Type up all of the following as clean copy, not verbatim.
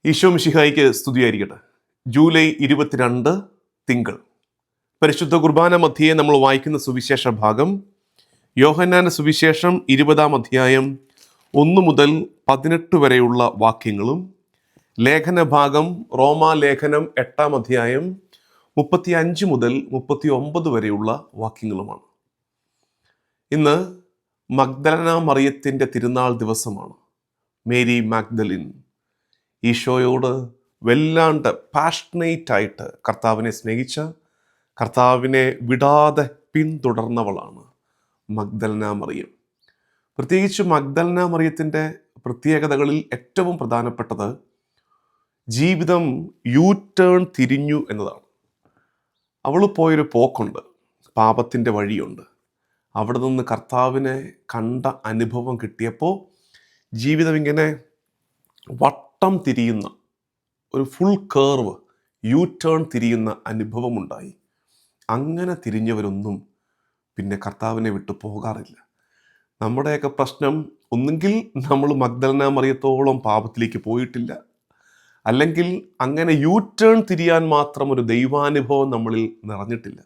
ഈശോ മിശിഹായിക്ക് സ്തുതിയായിരിക്കട്ടെ. ജൂലൈ 22 തിങ്കൾ. പരിശുദ്ധ കുർബാന മധ്യേ നമ്മൾ വായിക്കുന്ന സുവിശേഷ ഭാഗം യോഹന്നാന്റെ സുവിശേഷം 20 അധ്യായം 1 മുതൽ 18 വരെയുള്ള വാക്യങ്ങളും, ലേഖന ഭാഗം റോമാലേഖനം 8 അധ്യായം 35 മുതൽ 39 വരെയുള്ള വാക്യങ്ങളുമാണ്. ഇന്ന് മഗ്ദലന മറിയത്തിൻ്റെ തിരുനാൾ ദിവസമാണ്. മേരി മാഗ്ദലിൻ ഈശോയോട് വല്ലാണ്ട് പാഷനേറ്റായിട്ട് കർത്താവിനെ സ്നേഹിച്ച, കർത്താവിനെ വിടാതെ പിന്തുടർന്നവളാണ് മഗ്ദലന മറിയം. പ്രത്യേകിച്ച് മഗ്ദലന മറിയത്തിൻ്റെ പ്രത്യേകതകളിൽ ഏറ്റവും പ്രധാനപ്പെട്ടത് ജീവിതം യൂ ടേൺ തിരിഞ്ഞു എന്നതാണ്. അവൾ പോയൊരു പോക്കുണ്ട്, പാപത്തിൻ്റെ വഴിയുണ്ട്. അവിടെ നിന്ന് കർത്താവിനെ കണ്ട അനുഭവം കിട്ടിയപ്പോൾ ജീവിതം ഇങ്ങനെ വട്ടം തിരിയുന്ന ഒരു ഫുൾ കേർവ്, യൂ ടേൺ തിരിയുന്ന അനുഭവമുണ്ടായി. അങ്ങനെ തിരിഞ്ഞവരൊന്നും പിന്നെ കർത്താവിനെ വിട്ടു പോകാറില്ല. നമ്മുടെയൊക്കെ പ്രശ്നം, ഒന്നുകിൽ നമ്മൾ മഗ്ദലന മറിയത്തോളം പാപത്തിലേക്ക് പോയിട്ടില്ല, അല്ലെങ്കിൽ അങ്ങനെ യൂ ടേൺ തിരിയാൻ മാത്രം ഒരു ദൈവാനുഭവം നമ്മളിൽ നിറഞ്ഞിട്ടില്ല.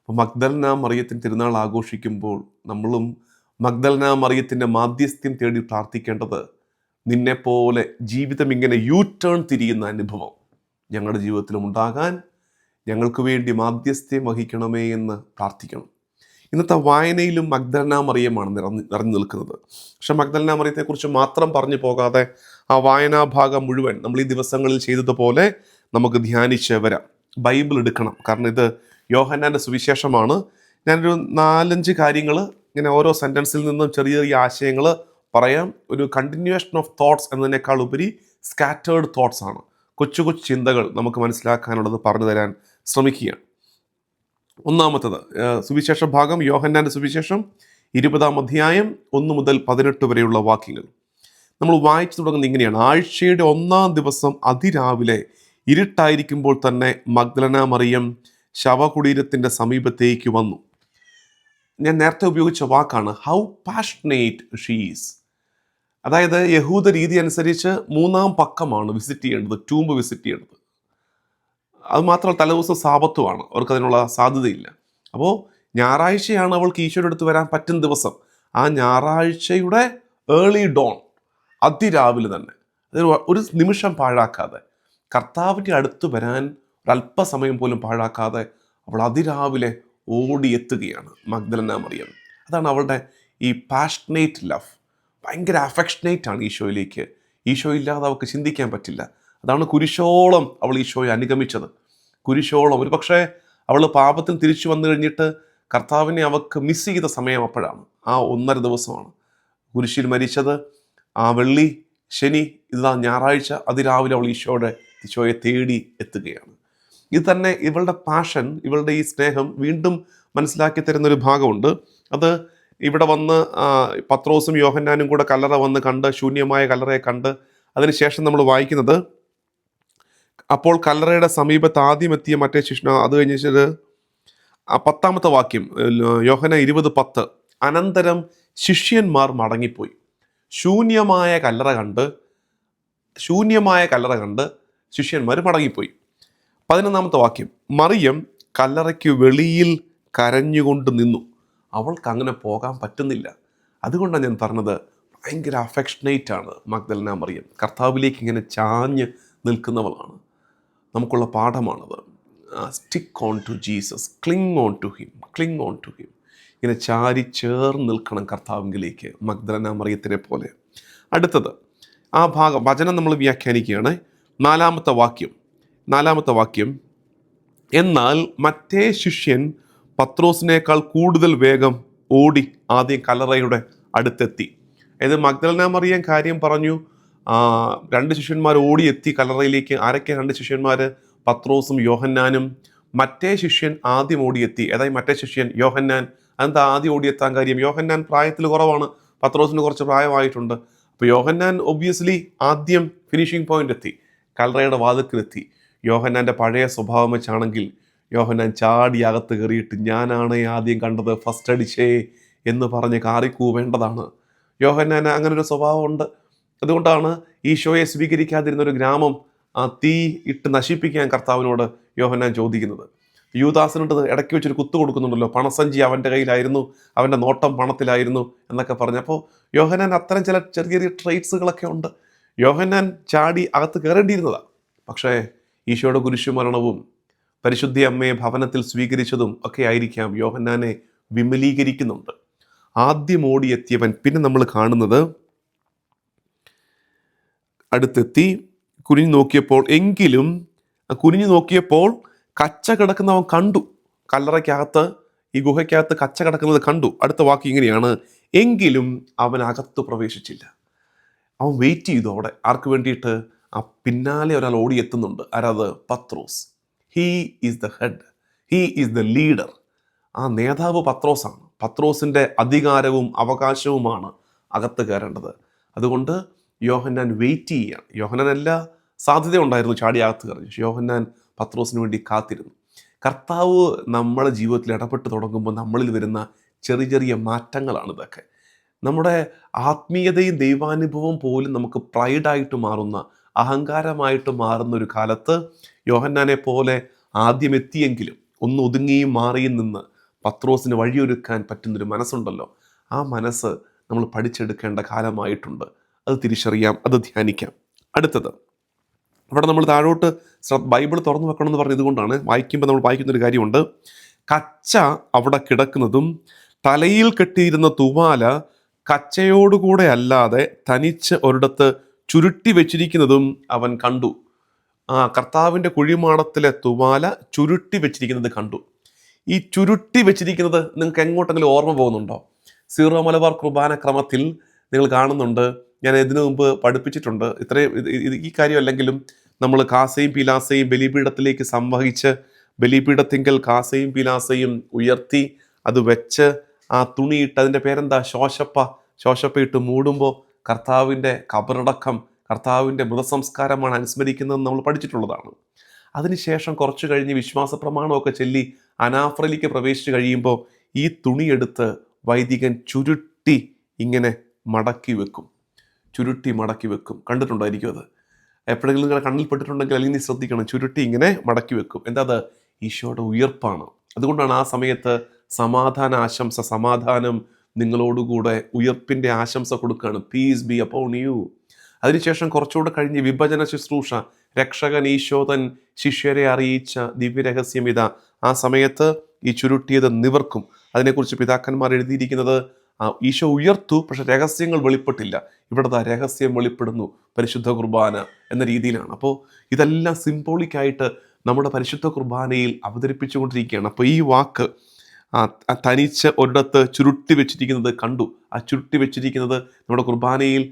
അപ്പോൾ മഗ്ദലന മറിയത്തിൻ്റെ തിരുനാൾ ആഘോഷിക്കുമ്പോൾ നമ്മളും മഗ്ദലന മറിയത്തിൻ്റെ മാധ്യസ്ഥ്യം തേടി പ്രാർത്ഥിക്കേണ്ടത്, നിന്നെപ്പോലെ ജീവിതം ഇങ്ങനെ യൂ ടേൺ തിരിയുന്ന അനുഭവം ഞങ്ങളുടെ ജീവിതത്തിലും ഉണ്ടാകാൻ ഞങ്ങൾക്ക് വേണ്ടി മാധ്യസ്ഥ്യം വഹിക്കണമേ എന്ന് പ്രാർത്ഥിക്കണം. ഇന്നത്തെ വായനയിലും മഗ്ദലന മറിയമാണ് നിറഞ്ഞു നിൽക്കുന്നത്. പക്ഷെ മഗ്ദലന മറിയത്തെക്കുറിച്ച് മാത്രം പറഞ്ഞു പോകാതെ ആ വായനാഭാഗം മുഴുവൻ നമ്മൾ ഈ ദിവസങ്ങളിൽ ചെയ്തതുപോലെ നമുക്ക് ധ്യാനിച്ച് വരാം. ബൈബിൾ എടുക്കണം, കാരണം ഇത് യോഹന്നാൻ്റെ സുവിശേഷമാണ്. ഞാനൊരു 4-5 കാര്യങ്ങൾ ഇങ്ങനെ ഓരോ സെൻറ്റൻസിൽ നിന്നും ചെറിയ ചെറിയ ആശയങ്ങൾ പറയാം. ഒരു കണ്ടിന്യൂവേഷൻ ഓഫ് തോട്ട്സ് എന്നതിനേക്കാൾ ഉപരി സ്കാറ്റേർഡ് തോട്ട്സ് ആണ്. കൊച്ചു കൊച്ചു ചിന്തകൾ നമുക്ക് മനസ്സിലാക്കാനുള്ളത് പറഞ്ഞു തരാൻ ശ്രമിക്കുകയാണ്. ഒന്നാമത്തത് സുവിശേഷ ഭാഗം യോഹന്നാൻ്റെ സുവിശേഷം 20 അധ്യായം 1 മുതൽ 18 വരെയുള്ള വാക്യങ്ങൾ നമ്മൾ വായിച്ചു തുടങ്ങുന്നത് ഇങ്ങനെയാണ്. ആഴ്ചയുടെ 1-ാം ദിവസം അതിരാവിലെ ഇരുട്ടായിരിക്കുമ്പോൾ തന്നെ മഗ്ദലന മറിയം ശവകുടീരത്തിൻ്റെ സമീപത്തേക്ക് വന്നു. ഞാൻ നേരത്തെ ഉപയോഗിച്ച വാക്കാണ് ഹൗ പാഷനേറ്റ് ഷീസ്. അതായത് യഹൂദ രീതി അനുസരിച്ച് 3-ാം പക്കമാണ് വിസിറ്റ് ചെയ്യേണ്ടത്, ടൂംബ് വിസിറ്റ് ചെയ്യേണ്ടത്. അത് മാത്രമല്ല തലേദിവസം സാബത്തുമാണ്, അവർക്ക് അതിനുള്ള സാധ്യതയില്ല. അപ്പോൾ ഞായറാഴ്ചയാണ് അവൾക്ക് ഈശോയുടെ അടുത്ത് വരാൻ പറ്റുന്ന ദിവസം. ആ ഞായറാഴ്ചയുടെ ഏർലി ഡോൺ, അതിരാവിലെ തന്നെ, ഒരു നിമിഷം പാഴാക്കാതെ കർത്താവിൻ്റെ അടുത്ത് വരാൻ ഒരല്പസമയം പോലും പാഴാക്കാതെ അവൾ അതിരാവിലെ ഓടിയെത്തുകയാണ് മഗ്ദലന മറിയം. അതാണ് അവളുടെ ഈ പാഷനേറ്റ് ലവ്. ഭയങ്കര അഫെക്ഷനേറ്റ് ആണ് ഈശോയിലേക്ക്. ഈശോ ഇല്ലാതെ അവൾക്ക് ചിന്തിക്കാൻ പറ്റില്ല. അതാണ് കുരിശോളം അവൾ ഈശോയെ അനുഗമിച്ചത്. കുരിശോളം. ഒരു പക്ഷേ അവൾ പാപത്തിൽ തിരിച്ചു വന്നു കഴിഞ്ഞിട്ട് കർത്താവിനെ അവൾക്ക് മിസ് ചെയ്ത സമയം അപ്പോഴാണ്. ആ 1.5 ദിവസമാണ് കുരിശിൽ മരിച്ചത്. ആ വെള്ളി, ശനി, ഇതാ ഞായറാഴ്ച അതിരാവിലെ അവൾ ഈശോയെ തേടി എത്തുകയാണ്. ഇത് തന്നെ ഇവളുടെ പാഷൻ, ഇവളുടെ ഈ സ്നേഹം വീണ്ടും മനസ്സിലാക്കി തരുന്നൊരു ഭാഗമുണ്ട്. അത് ഇവിടെ വന്ന് പത്രോസും യോഹന്നാനും കൂടെ കല്ലറ വന്ന് കണ്ട്, ശൂന്യമായ കല്ലറയെ കണ്ട്, അതിനുശേഷം നമ്മൾ വായിക്കുന്നത്, അപ്പോൾ കല്ലറയുടെ സമീപത്ത് ആദ്യം എത്തിയ മറ്റേ ശിഷ്യൻ, അത് കഴിഞ്ഞിട്ട് 10-ാമത്തെ വാക്യം യോഹന്നാൻ 20:10, അനന്തരം ശിഷ്യന്മാർ മടങ്ങിപ്പോയി. ശൂന്യമായ കല്ലറ കണ്ട് ശിഷ്യന്മാർ മടങ്ങിപ്പോയി. 11-ാമത്തെ വാക്യം, മറിയം കല്ലറയ്ക്ക് വെളിയിൽ കരഞ്ഞുകൊണ്ട് നിന്നു. അവൾക്ക് അങ്ങനെ പോകാൻ പറ്റുന്നില്ല. അതുകൊണ്ടാണ് ഞാൻ പറഞ്ഞത്, ഭയങ്കര അഫെക്ഷനേറ്റ് ആണ് മഗ്ദലന മറിയം. കർത്താവിലേക്ക് ഇങ്ങനെ ചാഞ്ഞ് നിൽക്കുന്നവളാണ്. നമുക്കുള്ള പാഠമാണത്. Stick on to Jesus, cling on to him. ഇങ്ങനെ ചാരി ചേർന്ന് നിൽക്കണം കർത്താവിലേക്ക്, മഗ്ദലന മറിയത്തിനെ പോലെ. അടുത്തത് ആ ഭാഗം വചനം നമ്മൾ വ്യാഖ്യാനിക്കുകയാണ്. 4-ാമത്തെ വാക്യം, എന്നാൽ മറ്റേ ശിഷ്യൻ പത്രോസിനേക്കാൾ കൂടുതൽ വേഗം ഓടി ആദ്യം കല്ലറയുടെ അടുത്തെത്തി. അതായത് മഗ്ദലന മറിയം കാര്യം പറഞ്ഞു, 2 ശിഷ്യന്മാർ ഓടിയെത്തി കല്ലറയിലേക്ക്. ആരൊക്കെ 2 ശിഷ്യന്മാർ? പത്രോസും യോഹന്നാനും. മറ്റേ ശിഷ്യൻ ആദ്യം ഓടിയെത്തി. അതായത് മറ്റേ ശിഷ്യൻ യോഹന്നാൻ. അതെന്താ ആദ്യം ഓടിയെത്താൻ കാര്യം? യോഹന്നാൻ പ്രായത്തിൽ കുറവാണ്, പത്രോസിന് കുറച്ച് പ്രായമായിട്ടുണ്ട്. അപ്പോൾ യോഹന്നാൻ ഒബ്വിയസ്ലി ആദ്യം ഫിനിഷിംഗ് പോയിന്റ് എത്തി, കല്ലറയുടെ വാതിൽക്കലെത്തി. യോഹന്നാൻ്റെ പഴയ സ്വഭാവം വെച്ചാണെങ്കിൽ യോഹന്നാൻ ചാടി അകത്ത് കയറിയിട്ട്, ഞാനാണ് ആദ്യം കണ്ടത്, ഫസ്റ്റ് അടിച്ചേ എന്ന് പറഞ്ഞ് കാറിക്കൂവേണ്ടതാണ്. യോഹന്നാൻ അങ്ങനെ ഒരു സ്വഭാവമുണ്ട്. അതുകൊണ്ടാണ് ഈശോയെ സ്വീകരിക്കാതിരുന്നൊരു ഗ്രാമം ആ തീ ഇട്ട് നശിപ്പിക്കാൻ കർത്താവിനോട് യോഹന്നാൻ ചോദിക്കുന്നത്. യൂദാസിനോട് ഇടയ്ക്ക് വെച്ചൊരു കുത്തു കൊടുക്കുന്നുണ്ടല്ലോ, പണസഞ്ചി അവൻ്റെ കയ്യിലായിരുന്നു, അവൻ്റെ നോട്ടം പണത്തിലായിരുന്നു എന്നൊക്കെ പറഞ്ഞപ്പോൾ യോഹന്നാൻ അത്തരം ചില ചെറിയ ചെറിയ ട്രേറ്റ്സുകളൊക്കെ ഉണ്ട്. യോഹന്നാൻ ചാടി അകത്ത് കയറേണ്ടിയിരുന്നതാണ്. പക്ഷേ ഈശോയുടെ കുരിശുമരണവും പരിശുദ്ധി അമ്മയെ ഭവനത്തിൽ സ്വീകരിച്ചതും ഒക്കെ ആയിരിക്കാം യോഹന്നാനെ വിമലീകരിക്കുന്നുണ്ട്. ആദ്യം ഓടിയെത്തിയവൻ പിന്നെ നമ്മൾ കാണുന്നത് അടുത്തെത്തി കുനിഞ്ഞു നോക്കിയപ്പോൾ കച്ച കിടക്കുന്നവൻ കണ്ടു. കല്ലറയ്ക്കകത്ത്, ഈ ഗുഹയ്ക്കകത്ത് കച്ച കിടക്കുന്നത് കണ്ടു. അടുത്ത വാക്ക് ഇങ്ങനെയാണ്, എങ്കിലും അവൻ അകത്ത് പ്രവേശിച്ചില്ല. അവൻ വെയിറ്റ് ചെയ്തു അവിടെ. ആർക്ക് വേണ്ടിയിട്ട്? ആ പിന്നാലെ ഒരാൾ ഓടിയെത്തുന്നുണ്ട്. ആരാത്? പത്രോസ്. He is the head, he is the leader. ആ നേതാവ് പത്രോസാണ്. പത്രോസിൻ്റെ അധികാരവും അവകാശവുമാണ് അകത്ത് കയറേണ്ടത്. അതുകൊണ്ട് യോഹന്നാൻ വെയിറ്റ് ചെയ്യുകയാണ്. യോഹന്നാൻ എല്ലാ സാധ്യത ഉണ്ടായിരുന്നു ചാടി അകത്ത് കയറി. യോഹന്നാൻ പത്രോസിന് വേണ്ടി കാത്തിരുന്നു. കർത്താവ് നമ്മുടെ ജീവിതത്തിൽ ഇടപെട്ട് തുടങ്ങുമ്പോൾ നമ്മളിൽ വരുന്ന ചെറിയ ചെറിയ മാറ്റങ്ങളാണ് ഇതൊക്കെ. നമ്മുടെ ആത്മീയതയും ദൈവാനുഭവം പോലും നമുക്ക് പ്രൈഡായിട്ട് മാറുന്ന, അഹങ്കാരമായിട്ട് മാറുന്ന ഒരു കാലത്ത് യോഹന്നാനെ പോലെ ആദ്യം എത്തിയെങ്കിലും ഒന്ന് ഒതുങ്ങിയും മാറിയും നിന്ന് പത്രോസിന് വഴിയൊരുക്കാൻ പറ്റുന്നൊരു മനസ്സുണ്ടല്ലോ, ആ മനസ്സ് നമ്മൾ പഠിച്ചെടുക്കേണ്ട കാലമായിട്ടുണ്ട്. അത് തിരിച്ചറിയാം, അത് ധ്യാനിക്കാം. അടുത്തത്, അവിടെ നമ്മൾ താഴോട്ട് ബൈബിൾ തുറന്നു വെക്കണമെന്ന് പറഞ്ഞത് കൊണ്ടാണ് വായിക്കുമ്പോൾ നമ്മൾ വായിക്കുന്നൊരു കാര്യമുണ്ട്. കച്ച അവിടെ കിടക്കുന്നതും തലയിൽ കെട്ടിയിരുന്ന തുവാല കച്ചയോടുകൂടെ അല്ലാതെ തനിച്ച് ഒരിടത്ത് ചുരുട്ടി വെച്ചിരിക്കുന്നതും അവൻ കണ്ടു. കർത്താവിൻ്റെ കുഴിമാടത്തിലെ തുവാല ചുരുട്ടി വെച്ചിരിക്കുന്നത് കണ്ടു. ഈ ചുരുട്ടി വെച്ചിരിക്കുന്നത് നിങ്ങൾക്ക് എങ്ങോട്ടെങ്കിലും ഓർമ്മ പോകുന്നുണ്ടോ? സീറോ മലബാർ കുർബാന ക്രമത്തിൽ നിങ്ങൾ കാണുന്നുണ്ട്. ഞാൻ ഇതിനു മുമ്പ് പഠിപ്പിച്ചിട്ടുണ്ട്. ഈ കാര്യം അല്ലെങ്കിലും നമ്മൾ കാസയും പീലാസയും ബലിപീഠത്തിലേക്ക് സംവഹിച്ച് ബലിപീഠത്തിങ്കൽ കാസയും പീലാസയും ഉയർത്തി അത് വെച്ച് ആ തുണിയിട്ട്, അതിൻ്റെ പേരെന്താ, ശോശപ്പയിട്ട് മൂടുമ്പോൾ കർത്താവിൻ്റെ കബറടക്കം, കർത്താവിൻ്റെ മൃതസംസ്കാരമാണ് അനുസ്മരിക്കുന്നതെന്ന് നമ്മൾ പഠിച്ചിട്ടുള്ളതാണ്. അതിനുശേഷം കുറച്ച് കഴിഞ്ഞ് വിശ്വാസ പ്രമാണമൊക്കെ ചൊല്ലി അനാഫ്രയിലേക്ക് പ്രവേശിച്ച് കഴിയുമ്പോൾ ഈ തുണിയെടുത്ത് വൈദികൻ ചുരുട്ടി ഇങ്ങനെ മടക്കി വെക്കും. കണ്ടിട്ടുണ്ടായിരിക്കും അത്. എപ്പോഴെങ്കിലും നിങ്ങളുടെ കണ്ണിൽ പെട്ടിട്ടുണ്ടെങ്കിൽ അല്ലെങ്കിൽ ശ്രദ്ധിക്കണം. ചുരുട്ടി ഇങ്ങനെ മടക്കി വെക്കും. എന്താ അത്? ഈശോയുടെ ഉയർപ്പാണ്. അതുകൊണ്ടാണ് ആ സമയത്ത് സമാധാനം നിങ്ങളോടുകൂടെ, ഉയർപ്പിൻ്റെ ആശംസ കൊടുക്കുകയാണ്. Peace be upon you. അതിനുശേഷം കുറച്ചുകൂടെ കഴിഞ്ഞ് വിഭജന ശുശ്രൂഷ, രക്ഷകൻ ഈശോതൻ ശിഷ്യരെ അറിയിച്ച ദിവ്യരഹസ്യം ഇതാ. ആ സമയത്ത് ഈ ചുരുട്ടിയത് നിവർക്കും. അതിനെക്കുറിച്ച് പിതാക്കന്മാർ എഴുതിയിരിക്കുന്നത്, ഈശോ ഉയർത്തു, പക്ഷെ രഹസ്യങ്ങൾ വെളിപ്പെട്ടില്ല. ഇവിടുത്തെ രഹസ്യം വെളിപ്പെടുന്നു, പരിശുദ്ധ കുർബാന എന്ന രീതിയിലാണ്. അപ്പോൾ ഇതെല്ലാം സിംബോളിക്കായിട്ട് നമ്മുടെ പരിശുദ്ധ കുർബാനയിൽ അവതരിപ്പിച്ചുകൊണ്ടിരിക്കുകയാണ്. അപ്പോൾ ഈ വാക്ക് തനിച്ച് ഒരിടത്ത് ചുരുട്ടി വെച്ചിരിക്കുന്നത് കണ്ടു. ആ ചുരുട്ടി വെച്ചിരിക്കുന്നത് നമ്മുടെ കുർബാനയിൽ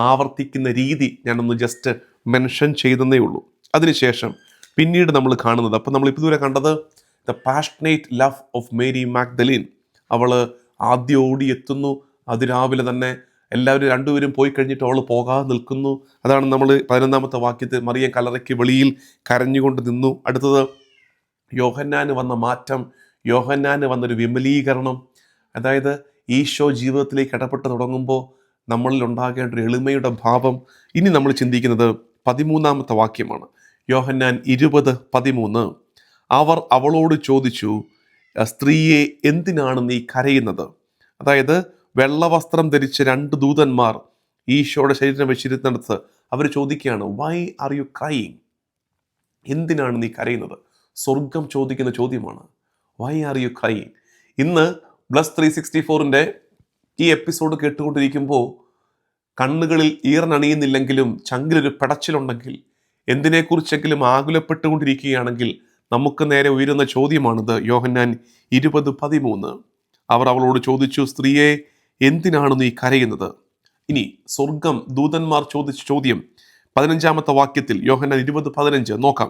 ആവർത്തിക്കുന്ന രീതി ഞാനൊന്ന് ജസ്റ്റ് മെൻഷൻ ചെയ്തതേ ഉള്ളൂ. അതിനുശേഷം പിന്നീട് നമ്മൾ കാണുന്നത്, അപ്പം നമ്മൾ ഇതുവരെ കണ്ടത് the passionate love of Mary Magdalene. അവൾ ആദ്യം ഓടിയെത്തുന്നു. അതിരാവിലെ തന്നെ എല്ലാവരും രണ്ടുപേരും പോയി കഴിഞ്ഞിട്ട് അവൾ പോകാതെ നിൽക്കുന്നു. അതാണ് നമ്മൾ 11-ാമത്തെ വാക്യത്തിൽ, മറിയം കല്ലറയ്ക്ക് വെളിയിൽ കരഞ്ഞുകൊണ്ട് നിന്നു. അടുത്തത് യോഹന്നാന് വന്ന മാറ്റം, യോഹന്നാന് വന്നൊരു വിമലീകരണം. അതായത് ഈശോ ജീവിതത്തിലേക്ക് ഇടപെട്ട് തുടങ്ങുമ്പോൾ നമ്മളിൽ ഉണ്ടാകേണ്ട ഒരു എളിമയുടെ ഭാവം. ഇനി നമ്മൾ ചിന്തിക്കുന്നത് 13-ാമത്തെ വാക്യമാണ്. യോഹന്നാൻ 20:13. അവർ അവളോട് ചോദിച്ചു, സ്ത്രീയെ എന്തിനാണ് നീ കരയുന്നത്? അതായത് വെള്ളവസ്ത്രം ധരിച്ച് 2 ദൂതന്മാർ ഈശോയുടെ ശരീരം വെച്ചിരുന്നിടത്ത് അവർ ചോദിക്കുകയാണ്, വൈ ആർ യു ക്രൈയിങ്? എന്തിനാണ് നീ കരയുന്നത്? സ്വർഗം ചോദിക്കുന്ന ചോദ്യമാണ്, വൈ ആർ യു ക്രൈയിങ്? ഇന്ന് ബ്ലസ് 364ൻ്റെ ഈ എപ്പിസോഡ് കേട്ടുകൊണ്ടിരിക്കുമ്പോൾ കണ്ണുകളിൽ ഈറനണിയുന്നില്ലെങ്കിലും ചങ്കിലൊരു പെടച്ചിലുണ്ടെങ്കിൽ, എന്തിനെക്കുറിച്ചെങ്കിലും ആകുലപ്പെട്ടുകൊണ്ടിരിക്കുകയാണെങ്കിൽ നമുക്ക് നേരെ ഉയരുന്ന ചോദ്യമാണിത്. യോഹന്നാൻ 20:13. അവർ അവളോട് ചോദിച്ചു, സ്ത്രീയെ എന്തിനാണ് നീ കരയുന്നത്? ഇനി സ്വർഗം, ദൂതന്മാർ ചോദിച്ച ചോദ്യം 15-ാമത്തെ വാക്യത്തിൽ, യോഹന്നാൻ 20:15 നോക്കാം.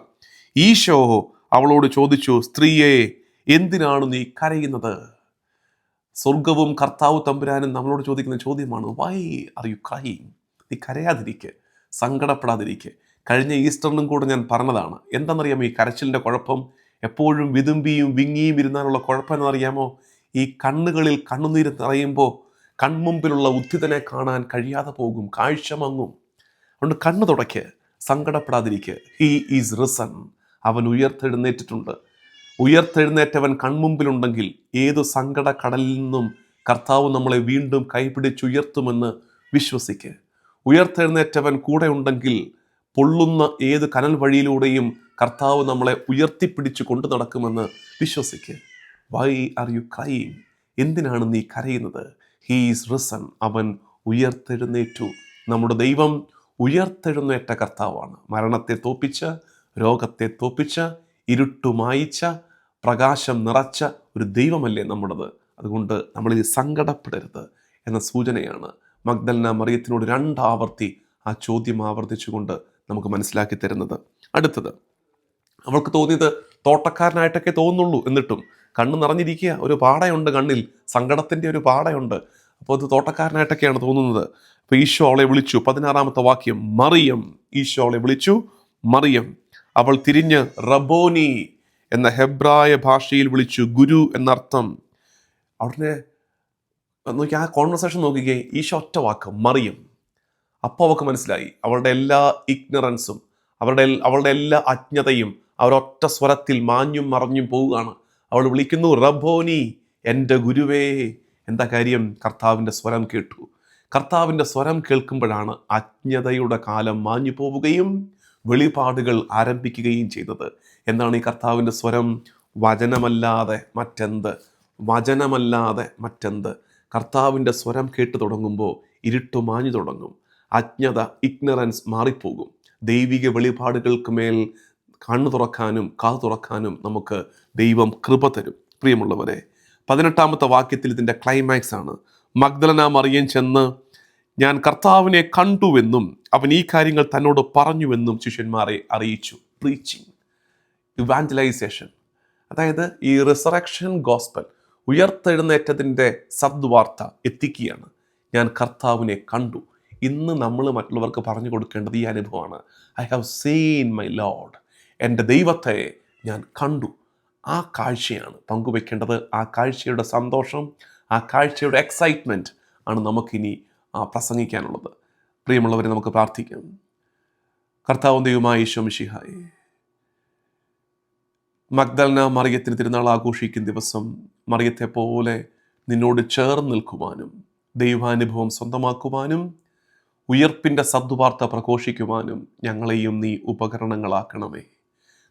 ഈശോ അവളോട് ചോദിച്ചു, സ്ത്രീയെ എന്തിനാണ് നീ കരയുന്നത്? സ്വർഗവും കർത്താവ് തമ്പുരാനും നമ്മളോട് ചോദിക്കുന്ന ചോദ്യമാണ്, വൈ ആർ യു ക്രൈയിങ്? നീ കരയാതിരിക്കുക, സങ്കടപ്പെടാതിരിക്കുക. കഴിഞ്ഞ ഈസ്റ്ററിനും കൂടെ ഞാൻ പറഞ്ഞതാണ്. എന്താണെന്നറിയാമോ ഈ കരച്ചിലിൻ്റെ കുഴപ്പം? എപ്പോഴും വിതുമ്പിയും വിങ്ങിയും ഇരുന്നാലുള്ള കുഴപ്പം എന്നറിയാമോ? ഈ കണ്ണുകളിൽ കണ്ണുനീര് നിറയുമ്പോൾ കൺമുമ്പിലുള്ള ഉദ്ധിതനെ കാണാൻ കഴിയാതെ പോകും, കാഴ്ച മങ്ങും. അതുകൊണ്ട് കണ്ണ് തുടയ്ക്ക്, സങ്കടപ്പെടാതിരിക്കുക. He is risen. അവൻ ഉയർത്തെഴുന്നേറ്റിട്ടുണ്ട്. ഉയർത്തെഴുന്നേറ്റവൻ കൺമുമ്പിലുണ്ടെങ്കിൽ ഏതു സങ്കട കടലിൽ നിന്നും കർത്താവ് നമ്മളെ വീണ്ടും കൈപിടിച്ചുയർത്തുമെന്ന് വിശ്വസിക്കുക. ഉയർത്തെഴുന്നേറ്റവൻ കൂടെ ഉണ്ടെങ്കിൽ പൊള്ളുന്ന ഏത് കനൽ വഴിയിലൂടെയും കർത്താവ് നമ്മളെ ഉയർത്തിപ്പിടിച്ചു കൊണ്ടു നടക്കുമെന്ന് വിശ്വസിക്കുക. Why are you crying? എന്തിനാണ് നീ കരയുന്നത്? He is risen. അവൻ ഉയർത്തെഴുന്നേറ്റു. നമ്മുടെ ദൈവം ഉയർത്തെഴുന്നേറ്റ കർത്താവാണ്. മരണത്തെ തോപ്പിച്ച, രോഗത്തെ തോപ്പിച്ച, ഇരുട്ടുമായിച്ച, പ്രകാശം നിറച്ച ഒരു ദൈവമല്ലേ നമ്മുടേത്. അതുകൊണ്ട് നമ്മളിൽ സങ്കടപ്പെടരുത് എന്ന സൂചനയാണ് മഗ്ദലന മറിയത്തിനോട് 2 ആവർത്തി ആ ചോദ്യം ആവർത്തിച്ചുകൊണ്ട് നമുക്ക് മനസ്സിലാക്കി തരുന്നത്. അടുത്തത്, അവൾക്ക് തോന്നിയത് തോട്ടക്കാരനായിട്ടൊക്കെ തോന്നുള്ളൂ, എന്നിട്ടും കണ്ണ് നിറഞ്ഞിരിക്കുക, ഒരു പാടയുണ്ട് കണ്ണിൽ, സങ്കടത്തിൻ്റെ ഒരു പാടയുണ്ട്. അപ്പോൾ അത് തോട്ടക്കാരനായിട്ടൊക്കെയാണ് തോന്നുന്നത്. അപ്പോൾ ഈശോ അവളെ വിളിച്ചു. 16-ാമത്തെ വാക്യം, മറിയം. ഈശോ അവളെ വിളിച്ചു, മറിയം. അവൾ തിരിഞ്ഞ് റബോനി എന്ന ഹെബ്രായ ഭാഷയിൽ വിളിച്ചു, ഗുരു എന്നർത്ഥം. അവിടെ നോക്കി ആ കോൺവെർസേഷൻ നോക്കിക്കേ. ഈശോ ഒറ്റ വാക്ക്, മറിയം. അപ്പോൾ അവൾക്ക് മനസ്സിലായി അവളുടെ എല്ലാ ഇഗ്നറൻസും, അവളുടെ എല്ലാ അജ്ഞതയും അവരൊറ്റ സ്വരത്തിൽ മാഞ്ഞും മറഞ്ഞും പോവുകയാണ്. അവൾ വിളിക്കുന്നു, റബോനി, എൻ്റെ ഗുരുവേ. എന്താ കാര്യം? കർത്താവിൻ്റെ സ്വരം കേട്ടു. കർത്താവിൻ്റെ സ്വരം കേൾക്കുമ്പോഴാണ് അജ്ഞതയുടെ കാലം മാഞ്ഞു പോവുകയും വെളിപാടുകൾ ആരംഭിക്കുകയും ചെയ്തത്. എന്താണ് ഈ കർത്താവിൻ്റെ സ്വരം? വചനമല്ലാതെ മറ്റെന്ത്? വചനമല്ലാതെ മറ്റെന്ത്? കർത്താവിൻ്റെ സ്വരം കേട്ടു തുടങ്ങുമ്പോൾ ഇരുട്ടു മാഞ്ഞു തുടങ്ങും. അജ്ഞത, ഇഗ്നറൻസ് മാറിപ്പോകും. ദൈവിക വെളിപാടുകൾക്ക് മേൽ കണ്ണു തുറക്കാനും കാതു തുറക്കാനും നമുക്ക് ദൈവം കൃപ തരും. പ്രിയമുള്ളവരെ, 18-ാമത്തെ വാക്യത്തിൽ ഇതിൻ്റെ ക്ലൈമാക്സ് ആണ്. മഗ്ദലന മറിയം ചെന്ന് ഞാൻ കർത്താവിനെ കണ്ടുവെന്നും അവൻ ഈ കാര്യങ്ങൾ തന്നോട് പറഞ്ഞുവെന്നും ശിഷ്യന്മാരെ അറിയിച്ചു. പ്രീച്ചിങ്, ഇവാഞ്ചലൈസേഷൻ, അതായത് ഈ റിസറക്ഷൻ ഗോസ്പൽ, ഉയർത്തെഴുന്നേറ്റത്തിൻ്റെ സദ്വാർത്ത എത്തിക്കുകയാണ്. ഞാൻ കർത്താവിനെ കണ്ടു. ഇന്ന് നമ്മൾ മറ്റുള്ളവർക്ക് പറഞ്ഞു കൊടുക്കേണ്ടത് ഈ അനുഭവമാണ്. I have seen my Lord. എൻ്റെ ദൈവത്തെ ഞാൻ കണ്ടു. ആ കാഴ്ചയാണ് പങ്കുവെക്കേണ്ടത്. ആ കാഴ്ചയുടെ സന്തോഷം, ആ കാഴ്ചയുടെ എക്സൈറ്റ്മെൻറ്റ് ആണ് നമുക്കിനി പ്രസംഗിക്കാനുള്ളത്. പ്രിയമുള്ളവരെ, നമുക്ക് പ്രാർത്ഥിക്കാം. കർത്താവും ദൈവമായ ഈശോ മിശിഹായേ, മഗ്ദലന മറിയത്തിന് തിരുനാൾ ആഘോഷിക്കുന്ന ദിവസം മറിയത്തെ പോലെ നിന്നോട് ചേർന്ന് നിൽക്കുവാനും ദൈവാനുഭവം സ്വന്തമാക്കുവാനും ഉയർപ്പിൻ്റെ സദ്വാർത്ത പ്രഘോഷിക്കുവാനും ഞങ്ങളെയും നീ ഉപകരണങ്ങളാക്കണമേ.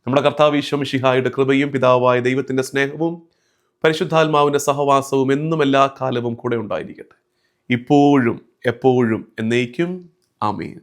നമ്മുടെ കർത്താവ് ഈശോ മിശിഹായുടെ കൃപയും പിതാവായ ദൈവത്തിൻ്റെ സ്നേഹവും പരിശുദ്ധാത്മാവിൻ്റെ സഹവാസവും എന്നും എല്ലാ കാലവും കൂടെ ഉണ്ടായിരിക്കട്ടെ, ഇപ്പോഴും എപ്പോഴും എന്നേക്കും. ആമേൻ.